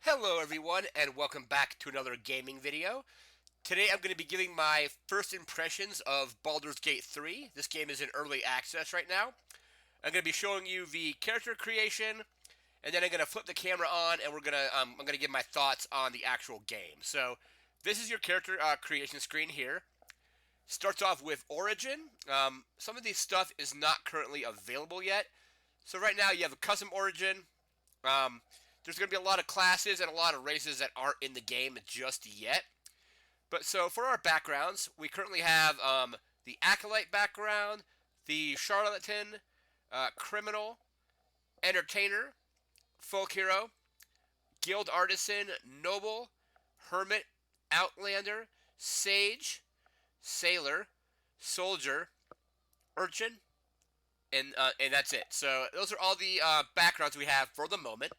Hello everyone and welcome back to another gaming video. Today I'm going to be giving my first impressions of Baldur's Gate 3. This game is in early access right now. I'm going to be showing you the character creation, and then I'm going to flip the camera on and I'm going to give my thoughts on the actual game. So this is your character creation screen here. Starts off with Origin. Some of this stuff is not currently available yet. So right now you have a custom Origin. Um, there's going to be a lot of classes and a lot of races that aren't in the game just yet. But so for our backgrounds, we currently have the Acolyte background, the Charlatan, Criminal, Entertainer, Folk Hero, Guild Artisan, Noble, Hermit, Outlander, Sage, Sailor, Soldier, Urchin, and that's it. So those are all the backgrounds we have for the moment.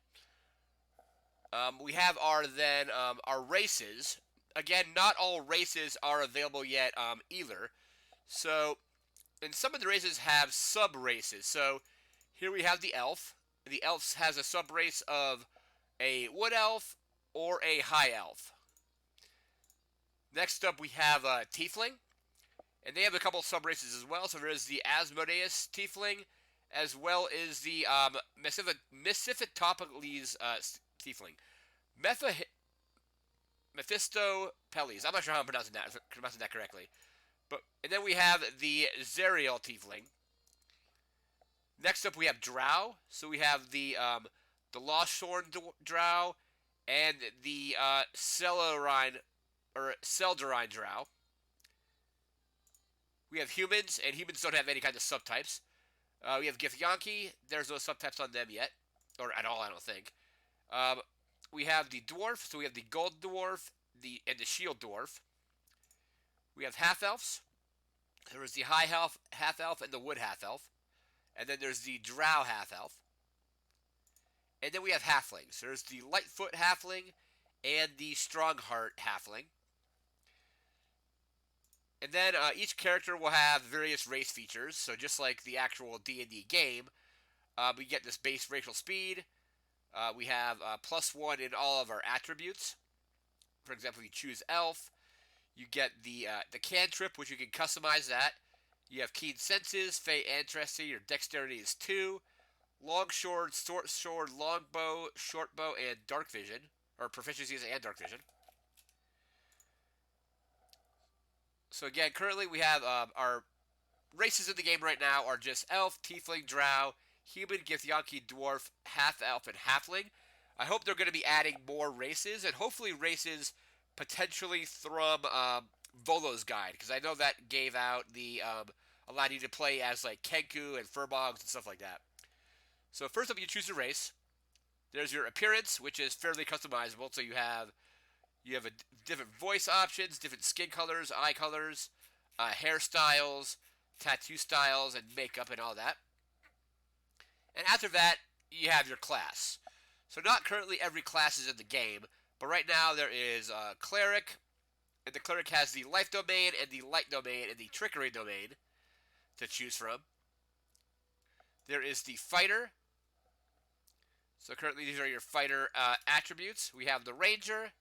We have our races. Again, not all races are available yet either. So, and some of the races have sub races. So, here we have the elf. The elf has a sub race of a wood elf or a high elf. Next up, we have a tiefling, and they have a couple sub races as well. So there is the Asmodeus tiefling, as well as the Mephistopeles tiefling. Mephistopheles. I'm not sure how I'm pronouncing that correctly. And then we have the Zerial Tiefling. Next up, we have Drow. So we have the Lost Shorn Drow and the Celerine or Seldarine Drow. We have humans, and humans don't have any kind of subtypes. We have Githyanki. There's no subtypes on them yet, or at all, I don't think. Um, we have the dwarf. So we have the gold dwarf, and the shield dwarf. We have half elves. There is the high half elf and the wood half elf, and then there's the drow half elf, and then we have halflings. There's the lightfoot halfling and the strongheart halfling, and then each character will have various race features. So just like the actual D&D game, we get this base racial speed. We have +1 in all of our attributes. For example, if you choose elf, you get the cantrip, which you can customize that. You have keen senses, fey ancestry. Your dexterity is 2. Long sword, short sword, long bow, short bow, and dark vision, or proficiencies and dark vision. So again, currently we have our races in the game right now are just elf, tiefling, drow, human, githyanki, dwarf, half elf, and halfling. I hope they're going to be adding more races, and hopefully races potentially from Volo's Guide, because I know that gave out the allowed you to play as like Kenku and Furbogs and stuff like that. So first up, you choose a race. There's your appearance, which is fairly customizable. So you have different voice options, different skin colors, eye colors, hairstyles, tattoo styles, and makeup and all that. And after that, you have your class. So not currently every class is in the game, but right now there is Cleric, and the Cleric has the Life Domain and the Light Domain and the Trickery Domain to choose from. There is the Fighter. So currently these are your Fighter attributes. We have the Ranger,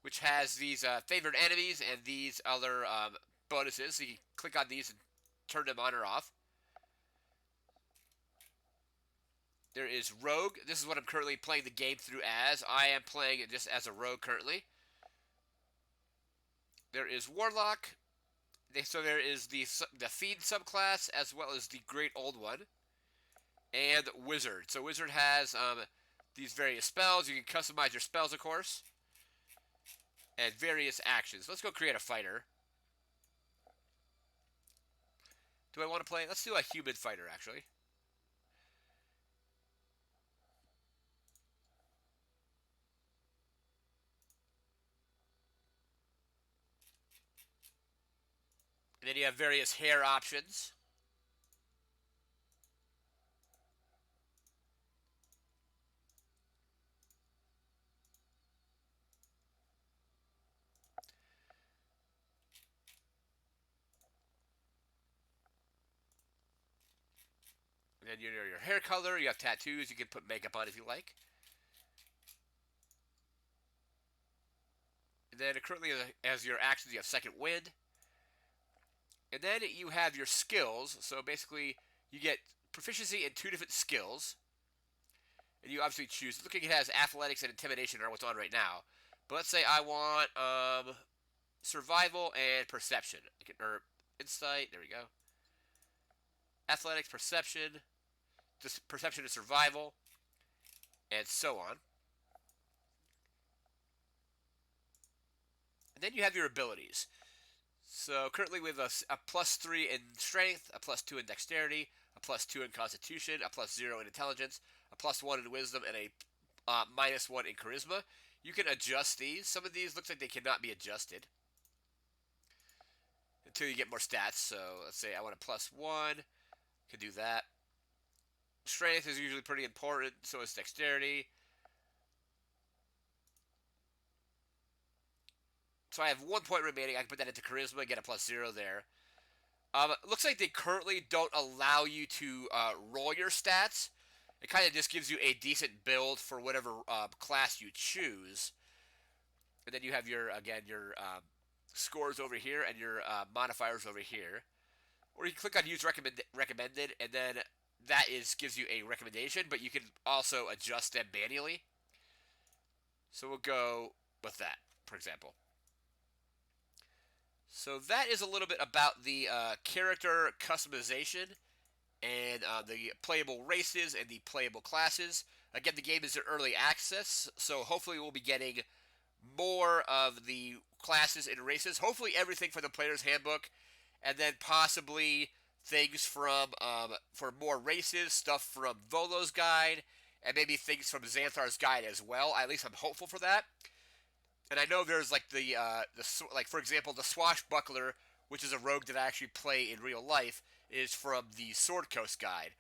which has these favored enemies and these other bonuses. So you can click on these and turn them on or off. There is Rogue. This is what I'm currently playing the game through as. I am playing it just as a Rogue currently. There is Warlock. So there is the Fiend subclass as well as the Great Old One. And Wizard. So Wizard has these various spells. You can customize your spells, of course. And various actions. Let's go create a fighter. Do I want to play? Let's do a human fighter, actually. And then you have various hair options. And then your hair color. You have tattoos. You can put makeup on if you like. And then currently, as your actions, you have Second Wind. And then you have your skills. So basically, you get proficiency in 2 different skills. And you obviously choose. Looking, it has athletics and intimidation are what's on right now. But let's say I want survival and perception. Or insight. There we go. Athletics, perception, perception to survival, and so on. And then you have your abilities. So currently we have a +3 in strength, a +2 in dexterity, a +2 in constitution, a +0 in intelligence, a +1 in wisdom, and a -1 in charisma. You can adjust these. Some of these looks like they cannot be adjusted until you get more stats. So let's say I want a +1. Can do that. Strength is usually pretty important, so is dexterity. So I have 1 point remaining. I can put that into charisma and get a +0 there. Looks like they currently don't allow you to roll your stats. It kind of just gives you a decent build for whatever class you choose. And then you have your scores over here and your modifiers over here. Or you can click on use recommended, and then that gives you a recommendation, but you can also adjust them manually. So we'll go with that, for example. So that is a little bit about the character customization and the playable races and the playable classes. Again, the game is in early access, so hopefully we'll be getting more of the classes and races. Hopefully everything from the player's handbook, and then possibly things from for more races, stuff from Volo's guide, and maybe things from Xanthar's guide as well. At least I'm hopeful for that. And I know there's like like for example the Swashbuckler, which is a rogue that I actually play in real life, is from the Sword Coast guide.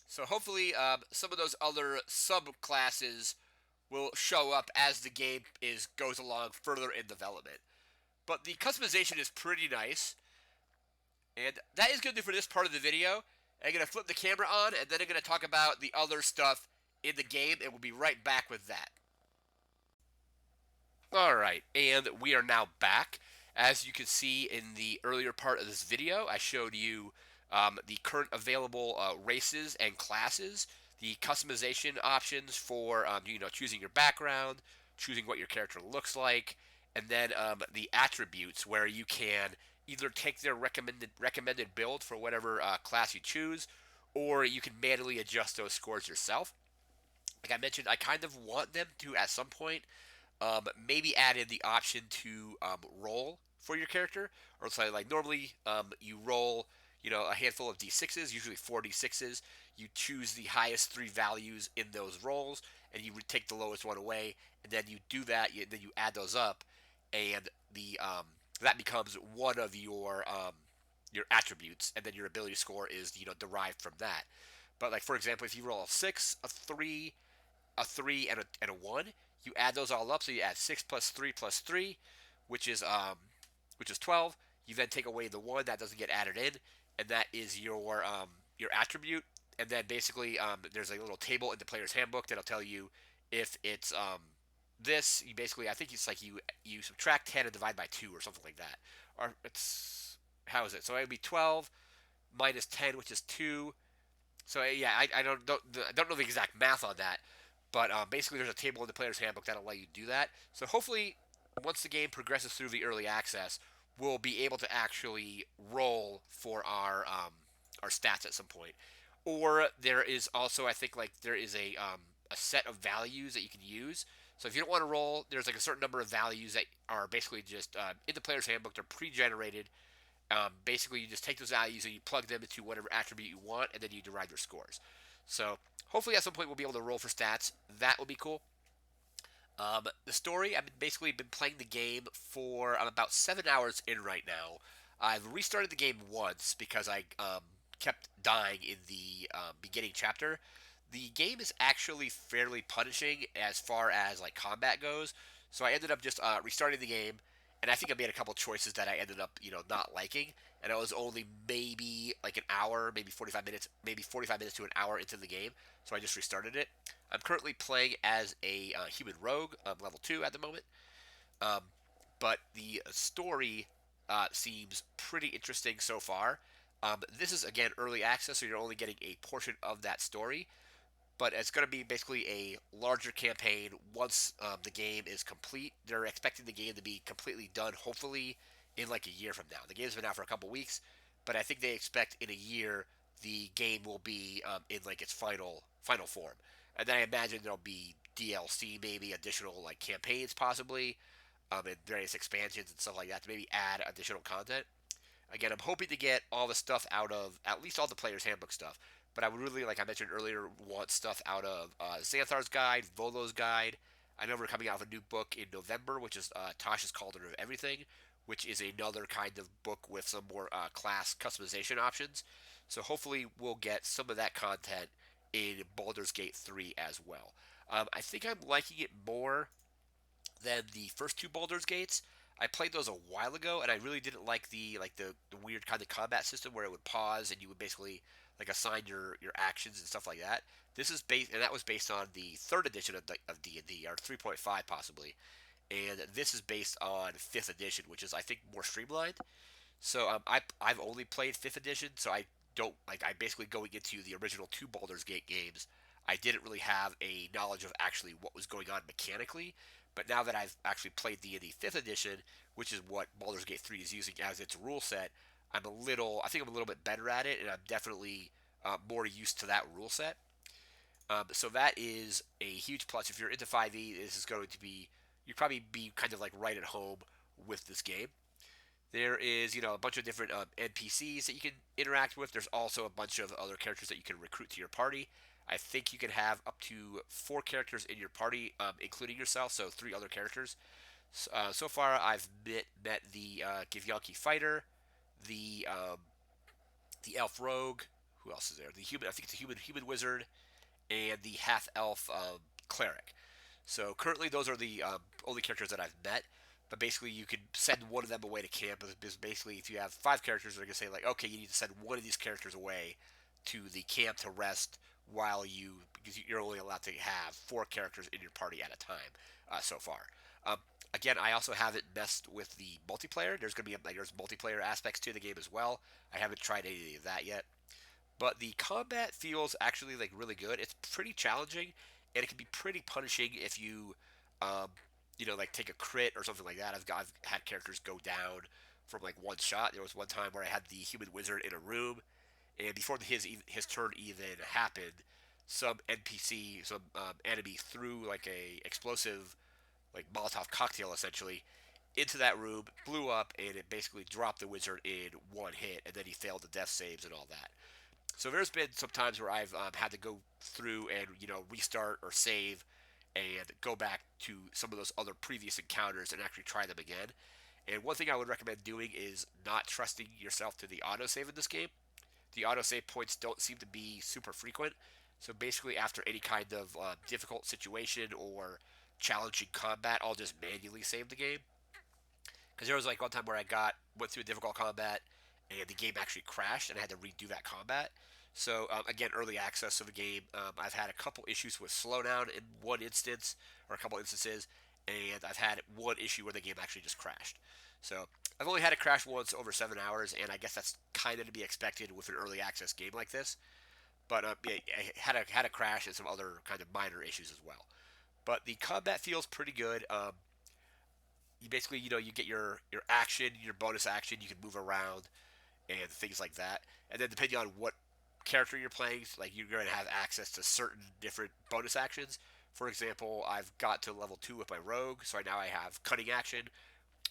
So hopefully some of those other subclasses will show up as the game goes along further in development. But the customization is pretty nice. And that is going to do for this part of the video. I'm going to flip the camera on, and then I'm going to talk about the other stuff in the game, and we'll be right back with that. Alright, and we are now back. As you can see in the earlier part of this video, I showed you the current available races and classes, the customization options for choosing your background, choosing what your character looks like, and then the attributes where you can either take their recommended build for whatever class you choose, or you can manually adjust those scores yourself. Like I mentioned, I kind of want them to at some point maybe add in the option to roll for your character, or it's like normally you roll a handful of d6s, usually 4 d6s. You choose the highest 3 values in those rolls, and you would take the lowest one away, and then you do that. Then you add those up, and the that becomes one of your attributes, and then your ability score is derived from that. But like for example, if you roll a 6, a 3, a 3, and a 1, you add those all up. So you add 6 plus 3 plus 3, which is 12. You then take away the 1 that doesn't get added in, and that is your attribute. And then basically there's a little table in the player's handbook that'll tell you if it's this. You basically, I think it's like you subtract 10 and divide by 2 or something like that. Or it's, how is it? So it would be 12 minus 10, which is 2. So yeah, I don't know the exact math on that, but basically there's a table in the player's handbook that'll let you do that. So hopefully, once the game progresses through the early access, we'll be able to actually roll for our stats at some point. Or there is also, I think, like there is a set of values that you can use. So if you don't want to roll, there's like a certain number of values that are basically just in the player's handbook. They're pre-generated. Basically, you just take those values and you plug them into whatever attribute you want, and then you derive your scores. So hopefully at some point we'll be able to roll for stats. That will be cool. The story, I've basically been playing the game for I'm about 7 hours in right now. I've restarted the game once because I kept dying in the beginning chapter. The game is actually fairly punishing as far as like combat goes, so I ended up just restarting the game, and I think I made a couple choices that I ended up not liking, and I was only maybe like an hour, maybe 45 minutes, maybe 45 minutes to an hour into the game, so I just restarted it. I'm currently playing as a human rogue, level 2 at the moment. Um, but the story seems pretty interesting so far. This is again early access, so you're only getting a portion of that story, but it's going to be basically a larger campaign once the game is complete. They're expecting the game to be completely done, hopefully, in like a year from now. The game's been out for a couple weeks, but I think they expect in a year the game will be in like its final form. And then I imagine there'll be DLC, maybe additional like campaigns, possibly, and various expansions and stuff like that to maybe add additional content. Again, I'm hoping to get all the stuff out of at least all the player's handbook stuff. But I would really, like I mentioned earlier, want stuff out of Xanthar's Guide, Volo's Guide. I know we're coming out with a new book in November, which is Tasha's Cauldron of Everything, which is another kind of book with some more class customization options. So hopefully we'll get some of that content in Baldur's Gate 3 as well. I think I'm liking it more than the first two Baldur's Gates. I played those a while ago, and I really didn't like the weird kind of combat system where it would pause and you would basically like assign your actions and stuff like that. This is based, and that was based on the third edition of D&D, or 3.5 possibly, and this is based on fifth edition, which is I think more streamlined. So I've only played fifth edition, so I don't like I basically going into the original two Baldur's Gate games. I didn't really have a knowledge of actually what was going on mechanically, but now that I've actually played the fifth edition, which is what Baldur's Gate 3 is using as its rule set, I think I'm a little bit better at it, and I'm definitely more used to that rule set. So that is a huge plus. If you're into 5e, this is going to be you'd probably be kind of like right at home with this game. There is, a bunch of different NPCs that you can interact with. There's also a bunch of other characters that you can recruit to your party. I think you can have up to four characters in your party, including yourself, so three other characters. So far, I've met the Githyanki fighter, the the elf rogue. Who else is there? The human. I think it's a human wizard, and the half elf cleric. So currently, those are the only characters that I've met. But basically, you could send one of them away to camp. Because basically, if you have five characters, they're gonna say like, okay, you need to send one of these characters away to the camp to rest while because you're only allowed to have four characters in your party at a time so far. Um, Again, I also haven't messed with the multiplayer. There's gonna be there's multiplayer aspects to the game as well. I haven't tried any of that yet. But the combat feels actually like really good. It's pretty challenging, and it can be pretty punishing if you, um, like take a crit or something like that. I've had characters go down from like one shot. There was one time where I had the human wizard in a room, and before his turn even happened, some NPC, some enemy threw like a explosive like Molotov cocktail essentially into that room, blew up, and it basically dropped the wizard in one hit, and then he failed the death saves and all that. So there's been some times where I've had to go through and restart or save and go back to some of those other previous encounters and actually try them again. And one thing I would recommend doing is not trusting yourself to the autosave in this game. The autosave points don't seem to be super frequent. So basically, after any kind of difficult situation or challenging combat, I'll just manually save the game. Because there was like one time where went through a difficult combat and the game actually crashed and I had to redo that combat. So again, early access of the game, I've had a couple issues with slowdown in one instance or a couple instances, and I've had one issue where the game actually just crashed. So I've only had it crash once over 7 hours, and I guess that's kind of to be expected with an early access game like this. But yeah, I had a crash and some other kind of minor issues as well. But the combat feels pretty good. You basically, you get your action, your bonus action. You can move around and things like that. And then depending on what character you're playing, like you're going to have access to certain different bonus actions. For example, I've got to level 2 with my rogue, so now I have cunning action,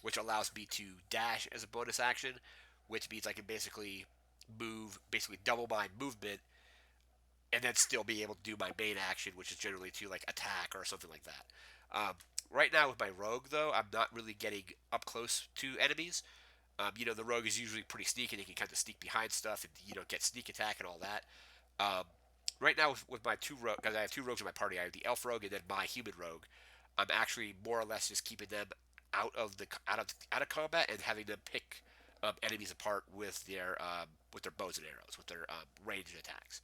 which allows me to dash as a bonus action, which means I can basically basically double my movement, and then still be able to do my main action, which is generally to like attack or something like that. Right now with my rogue, though, I'm not really getting up close to enemies. The rogue is usually pretty sneaky and he can kind of sneak behind stuff and get sneak attack and all that. Um, right now with my two rogues, because I have two rogues in my party, I have the elf rogue and then my human rogue. I'm actually more or less just keeping them out of combat and having them pick enemies apart with their bows and arrows, with their ranged attacks.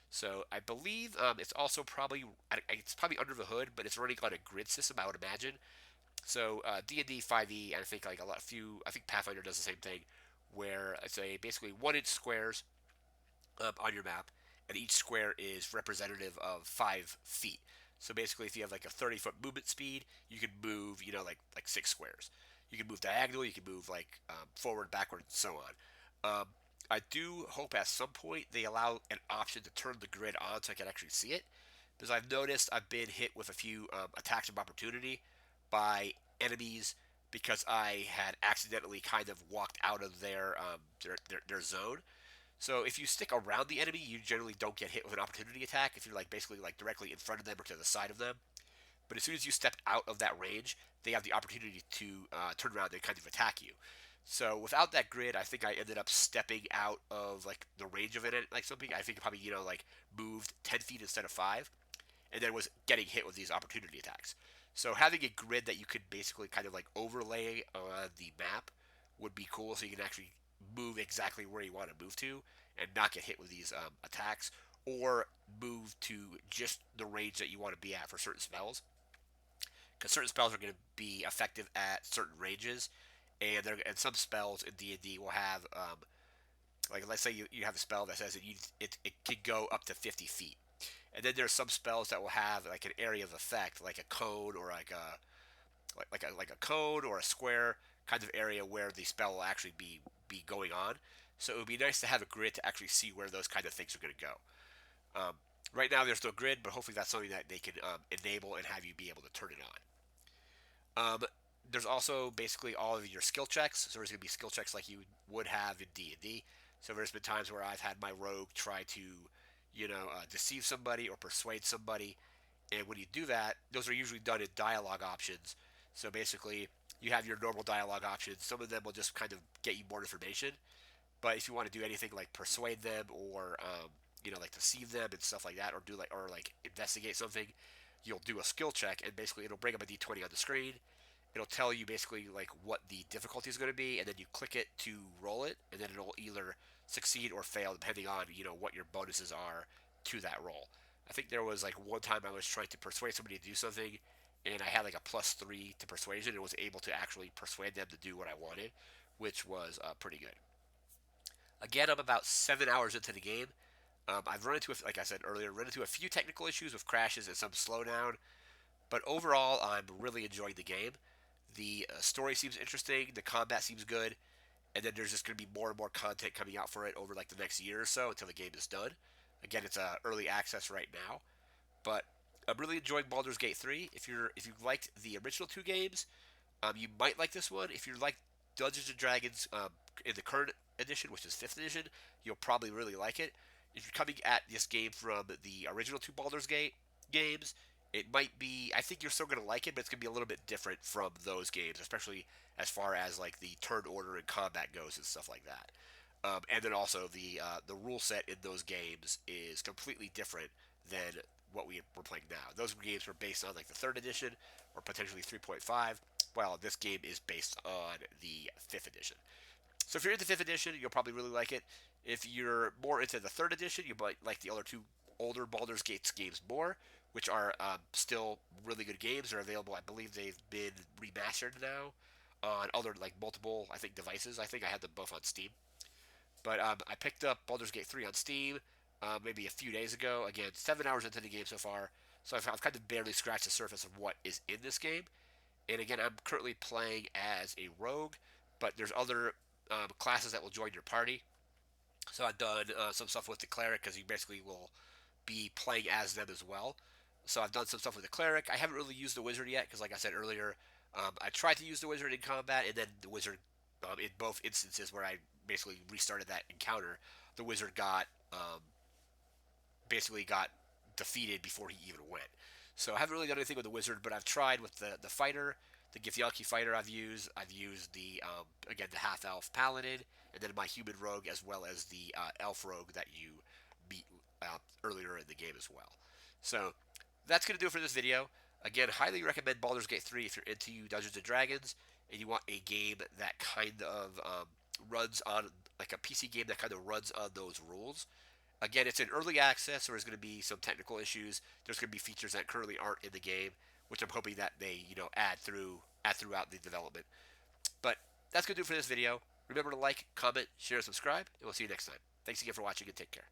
So I believe it's probably under the hood, but it's running on a grid system, I would imagine. So D&D 5e, I think like I think Pathfinder does the same thing, where it's a basically 1 inch squares on your map, and each square is representative of 5 feet. So basically, if you have like a 30-foot movement speed, you can move, like 6 squares. You can move diagonal, you can move like forward, backward, and so on. I do hope at some point they allow an option to turn the grid on so I can actually see it, because I've noticed I've been hit with a few attacks of opportunity by enemies because I had accidentally kind of walked out of their zone. So if you stick around the enemy, you generally don't get hit with an opportunity attack if you're like basically like directly in front of them or to the side of them. But as soon as you step out of that range, they have the opportunity to turn around and kind of attack you. So without that grid, I think I ended up stepping out of like the range of it, like something. I think probably like moved 10 feet instead of 5, and then was getting hit with these opportunity attacks. So having a grid that you could basically kind of like overlay on the map would be cool, so you can actually move exactly where you want to move to and not get hit with these attacks, or move to just the range that you want to be at for certain spells. Because certain spells are going to be effective at certain ranges, and some spells in D&D will have like let's say you have a spell that says it can go up to 50 feet. And then there's some spells that will have like an area of effect, like a cone or like a cone or a square kind of area where the spell will actually be going on. So it would be nice to have a grid to actually see where those kind of things are going to go. Right now there's no grid, but hopefully that's something that they can enable and have you be able to turn it on. There's also basically all of your skill checks. So there's going to be skill checks like you would have in D&D. So there's been times where I've had my rogue try to, deceive somebody or persuade somebody, and when you do that, those are usually done in dialogue options. So basically, you have your normal dialogue options. Some of them will just kind of get you more information. But if you want to do anything like persuade them or like deceive them and stuff like that, or like investigate something, you'll do a skill check, and basically it'll bring up a d20 on the screen. It'll tell you basically like what the difficulty is going to be, and then you click it to roll it, and then it'll either succeed or fail depending on what your bonuses are to that roll. I think there was like one time I was trying to persuade somebody to do something, and I had like a +3 to persuasion, and was able to actually persuade them to do what I wanted, which was pretty good. Again, I'm about 7 hours into the game. I've run into, like I said earlier, run into a few technical issues with crashes and some slowdown, but overall, I'm really enjoying the game. The story seems interesting, the combat seems good, and then there's just going to be more and more content coming out for it over like the next year or so until the game is done. Again, it's early access right now, but I'm really enjoying Baldur's Gate 3. If you liked the original two games, you might like this one. If you like Dungeons and Dragons in the current edition, which is 5th edition, you'll probably really like it. If you're coming at this game from the original two Baldur's Gate games, it might be. I think you're still going to like it, but it's going to be a little bit different from those games, especially as far as like the turn order and combat goes and stuff like that. And then also the rule set in those games is completely different than what we were playing now. Those games were based on like the 3rd edition or potentially 3.5, while this game is based on the 5th edition. So if you're into 5th edition, you'll probably really like it. If you're more into the 3rd edition, you might like the other two older Baldur's Gate games more, which are still really good games. They're available. I believe they've been remastered now on other like multiple, I think, devices. I think I had them both on Steam. But I picked up Baldur's Gate 3 on Steam maybe a few days ago. Again, 7 hours into the game so far, so I've kind of barely scratched the surface of what is in this game. And again, I'm currently playing as a rogue, but there's other classes that will join your party. So I've done some stuff with the cleric because you basically will be playing as them as well. So I've done some stuff with the cleric. I haven't really used the wizard yet because, like I said earlier, I tried to use the wizard in combat, and then the wizard, in both instances where I basically restarted that encounter, the wizard basically got defeated before he even went. So I haven't really done anything with the wizard, but I've tried with the fighter, the Githyanki fighter. I've used the again the half elf paladin, and then my human rogue as well as the elf rogue that you beat earlier in the game as well. So that's gonna do it for this video. Again, highly recommend Baldur's Gate 3 if you're into Dungeons and Dragons and you want a game that kind of runs on like a PC game that kind of runs on those rules. Again, it's in early access, so there's going to be some technical issues. There's going to be features that currently aren't in the game, which I'm hoping that they add through throughout the development. But that's going to do it for this video. Remember to like, comment, share, and subscribe, and we'll see you next time. Thanks again for watching, and take care.